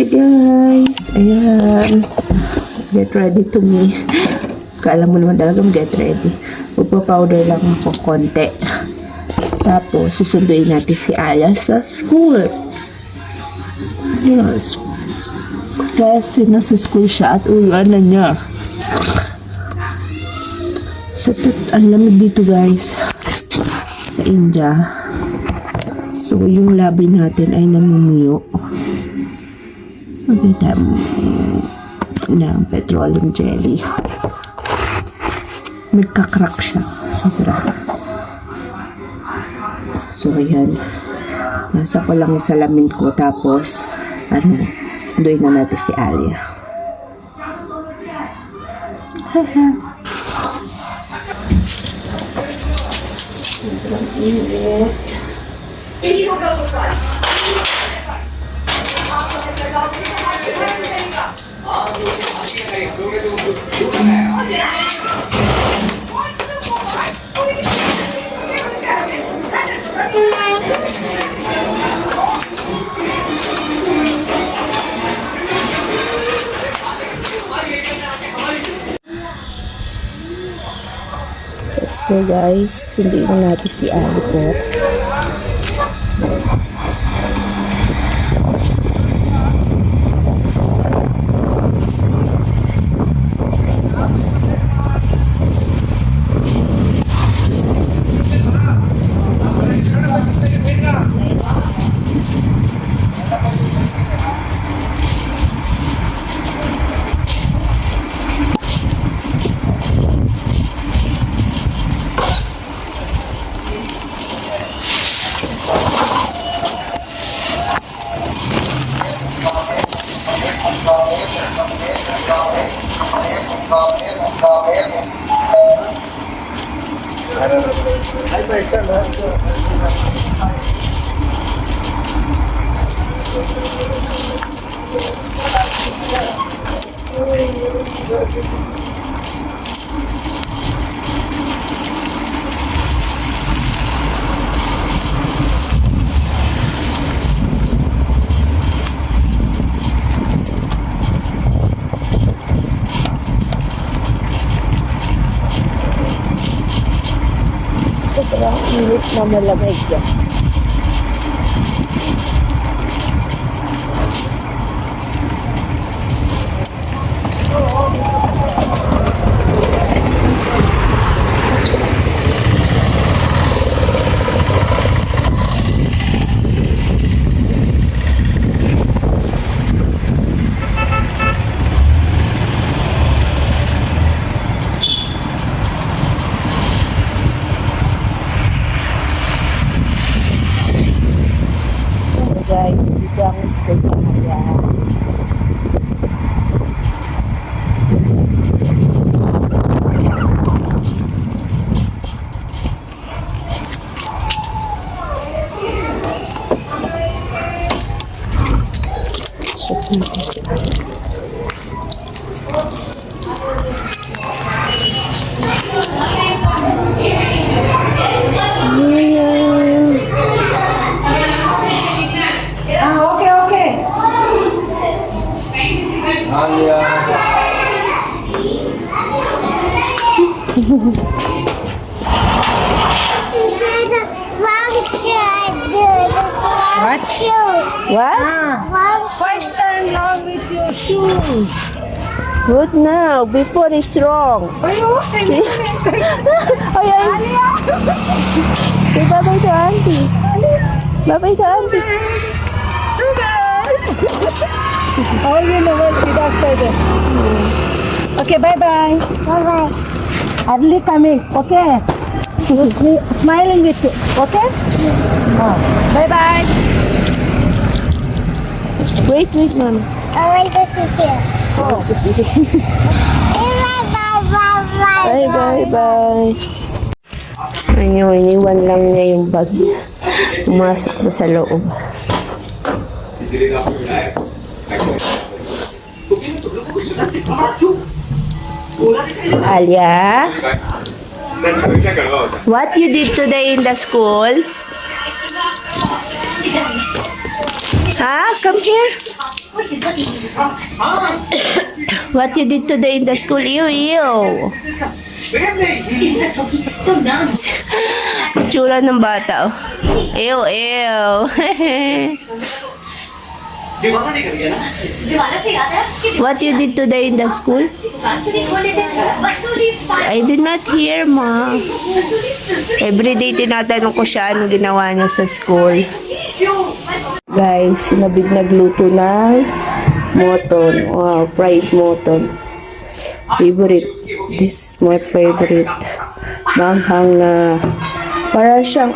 Hi guys! Ayan. Get ready to me. Kala mo naman talaga get ready. Magpa-powder lang ako konti. Tapos, susunduin natin si Aya sa school. Yes. Kasi nasa school siya at uwian na niya. Ang lamig dito guys. Sa India. So, yung labi natin ay namumuyo. Maganda ng petroleum jelly. Nagka-crack siya. Sobra. So, ayan. Nasa ko lang yung salamin ko. Tapos, doon na natin si Alia. Haha. Sobrang init. Let's go guys. Sunduin na natin si Ali po. Sobrang init na malamig yan. Guys, dito ang school pa kaya. What? First time wrong with your shoes. Good now, before it's wrong. Ayun, Ayan. Say bye-bye to auntie. Bye-bye to auntie. Sugar! Oh, you know what? After that. Okay, bye-bye. Bye-bye. Early coming, okay? Smiling with you, okay? Oh, bye-bye. Wait, ma'am. I want to sit here. Oh, Bye-bye. Bye. Ayun, iniwan lang niya yung bag. Pumasok na sa loob. Alia? What you did today in the school? Huh? Come here. What you did today in the school? Ew, ew. Tsura ng bata, oh. Ew, ew. What you did today in the school? I did not hear, ma. Everyday tinatanong ko siya anong ginawa niya sa school. Guys, sinabig nagluto ng moton. Wow, fried moton. Favorite. This is my favorite. Manghang na para siyang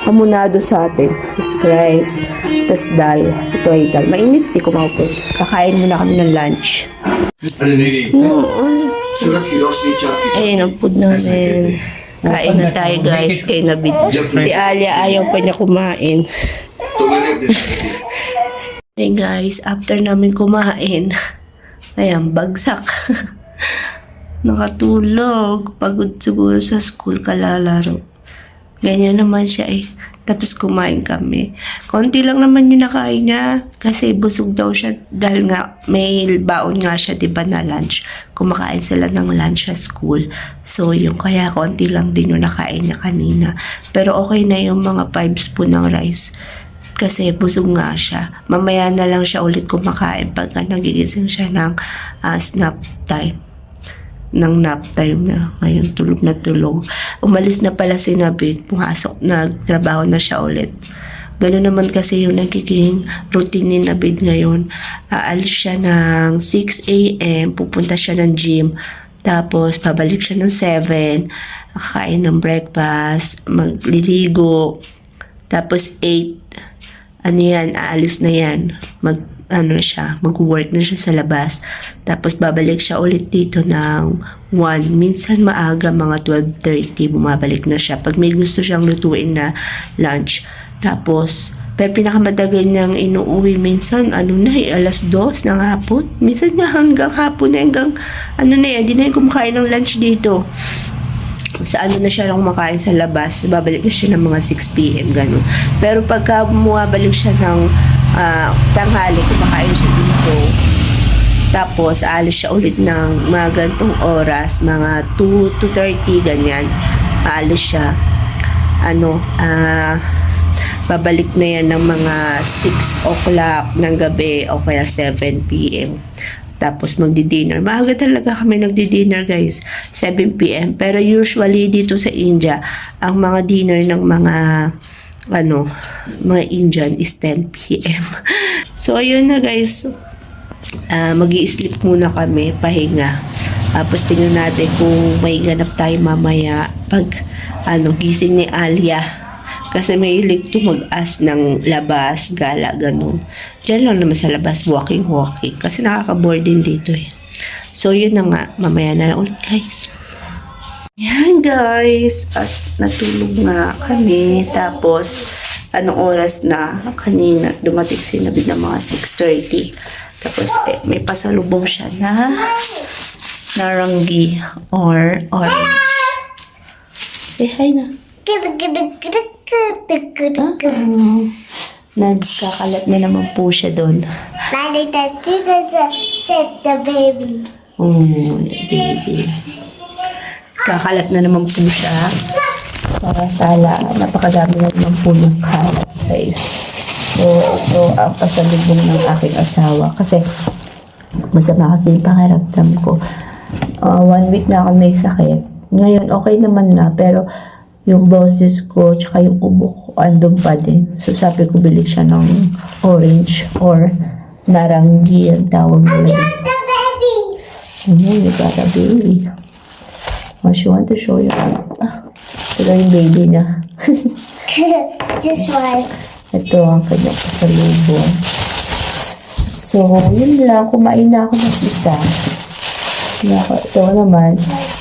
hamonado sa atin. This rice. Tapos dal. Ito ay dal. Mainit, di ko maupo. Kakain muna kami ng lunch. Ayun ang food namin. Kain na tayo, guys. Kay Nabit. Si Alia ayaw pa niya kumain. Hey guys, after namin kumain, ayan, bagsak. Nakatulog. Pagod siguro sa school, kalalaro. Ganyan naman siya eh. Tapos kumain kami. Konti lang naman yung nakain niya. Kasi busog daw siya. Dahil nga may baon nga siya, diba, na lunch. Kumakain sila ng lunch sa school. So yung kaya konti lang din yung nakain niya kanina. Pero okay na yung mga 5 spoon ng rice. Kasi busog nga siya. Mamaya na lang siya ulit kumakain pagka nagigising siya ng nap time. Ng nap time na. Ngayon tulog na tulog. Umalis na pala si Nabit. Pumasok, nagtrabaho na siya ulit. Ganoon naman kasi yung nagiging routine ni Nabit ngayon. Aalis siya ng 6 a.m. Pupunta siya ng gym. Tapos pabalik siya ng 7. Kakain ng breakfast. Magliligo. Tapos 8. Aalis na yan. Mag-work na siya sa labas. Tapos babalik siya ulit dito ng 1. Minsan maaga, mga 12:30, bumabalik na siya. Pag may gusto siyang lutuin na lunch. Tapos, pero pinakamadagal niyang inuuwi minsan, alas 2 ng hapon. Minsan nga hanggang hapon na, hanggang, hindi na yung kumakain ng lunch dito. Sa na siya lang kumakain sa labas, babalik na siya ng mga 6 p.m. gano'n. Pero pagka bumabalik siya ng tanghali, kumakain siya dito. Tapos aalis siya ulit ng mga ganitong oras, mga 2:30 ganyan. Aalis siya. Babalik na yan ng mga 6 o'clock ng gabi o kaya 7 p.m. Tapos magdi-dinner. Maaga talaga kami nagdi-dinner, guys. 7 p.m. Pero usually dito sa India, ang mga dinner ng mga Indian is 10 p.m. So, ayun na, guys. Mag-i-sleep muna kami, pahinga. Tapos tingnan natin kung may ganap tayo mamaya pag gising ni Alia. Kasi may hilig to mag-as ng labas, gala, ganun. Diyan lang naman sa labas, walking. Kasi nakaka-board din dito eh. So, yun na nga. Mamaya na lang ulit, guys. Yan, guys. At natulog nga kami. Tapos, anong oras na? Kanina, dumating si Nabit ng mga 6:30. Tapos, may pasalubong siya na naranggi or orange. Say hi na. Nagkakalat na naman po siya doon. Daddy, save the baby. Baby. Kakalat na naman po siya. Para sala. Napakadami na naman po ng kalat, guys. So, ito ang pasalubong ng aking asawa. Kasi, masama kasi yung pangaramdam ko. 1 week na ako may sakit. Ngayon, okay naman na. Pero, yung boses ko, tsaka yung ubo ko, andun pa din. So, sabi ko, bili siya ng orange or naranggi, ang tawag nila. The baby. You got a baby. She want to show you. Ito yung baby niya. Just one. Ito ang kanyang pasalubong. So, yun lang. Kumain na ako ng isa. Ito naman.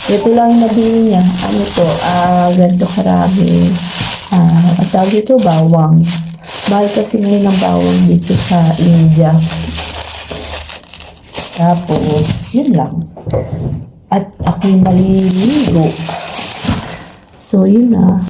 Ito lang yung nabili niya. Ganito karami. At tawag ito, bawang. Mahal kasi ngayon ng bawang dito sa India. Tapos, yun lang. At ako'y maliligo. So, yun na.